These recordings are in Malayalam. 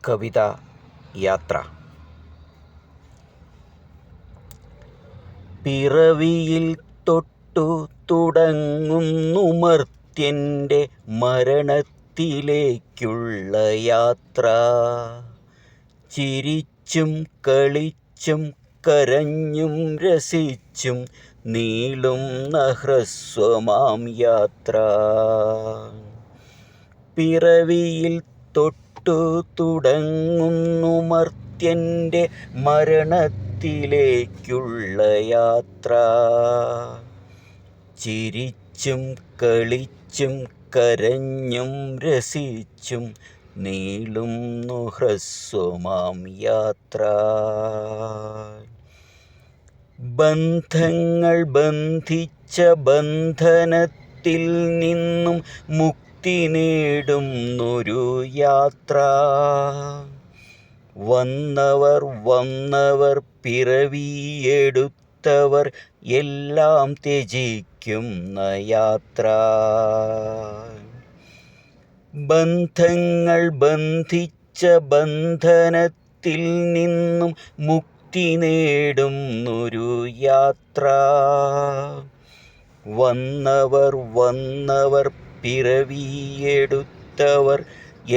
കവിത യാത്ര. പിറവിയിൽ തൊട്ടു തുടങ്ങുന്നു മർത്യൻ്റെ മരണത്തിലേക്കുള്ള യാത്ര. ചിരിച്ചും കളിച്ചും കരഞ്ഞും രസിച്ചും നീളുന്ന ഹ്രസ്വമാം യാത്ര. പിറവിയിൽ തൊട്ടു തുടങ്ങുന്നു മർത്യൻ്റെ മരണത്തിലേക്കുള്ള യാത്ര. ചിരിച്ചും കളിച്ചും കരഞ്ഞും രസിച്ചും നീളുന്നു ഹ്രസ്വമാം യാത്ര. ബന്ധങ്ങൾ ബന്ധിച്ച ബന്ധനത്തിൽ നിന്നും മുക്തി നേടുന്നൊരു യാത്ര. വന്നവർ പിറവിയെടുത്തവർ എല്ലാം ത്യജിക്കുന്ന യാത്ര. ബന്ധങ്ങൾ ബന്ധിച്ച ബന്ധനത്തിൽ നിന്നും മുക്തി നേടുന്നൊരു യാത്ര. വന്നവർ പിറവിയെടുത്തവർ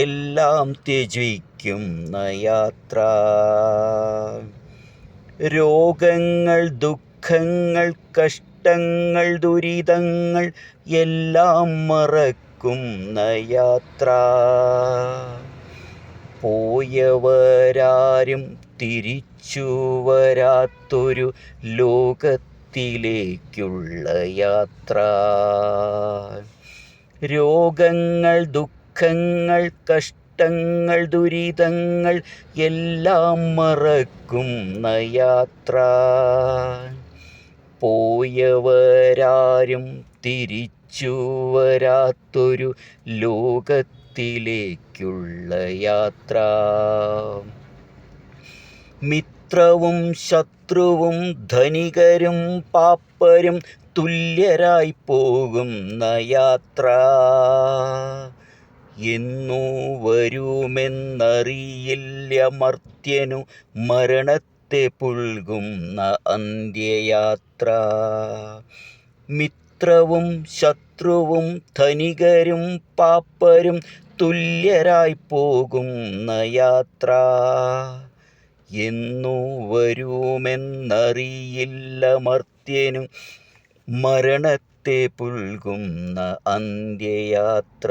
എല്ലാം ത്യജിക്കുന്ന യാത്ര. രോഗങ്ങൾ ദുഃഖങ്ങൾ കഷ്ടങ്ങൾ ദുരിതങ്ങൾ എല്ലാം മറക്കുന്ന യാത്ര. പോയവരാരും തിരിച്ചു വരാത്തൊരു ലോകത്തിലേക്കുള്ള യാത്ര. രോഗങ്ങൾ ദുഃഖങ്ങൾ കഷ്ടങ്ങൾ ദുരിതങ്ങൾ എല്ലാം മറക്കുന്ന യാത്ര. പോയവരാരും തിരിച്ചു വരാത്തൊരു ലോകത്തിലേക്കുള്ള യാത്ര. മിത്രവും ശത്രുവും ധനികരും പാപ്പരും തുല്യരായി പോകുന്ന യാത്ര. എന്നു വരുമെന്നറിയില്ല മർത്യനു മരണത്തെ പുൽകുന്ന അന്ത്യയാത്ര. മിത്രവും ശത്രുവും ധനികരും പാപ്പരും തുല്യരായി പോകുന്ന യാത്ര. എന്നു വരുമെന്നറിയില്ല മർത്യനു മരണത്തെ പുൽകുന്ന അന്ത്യയാത്ര.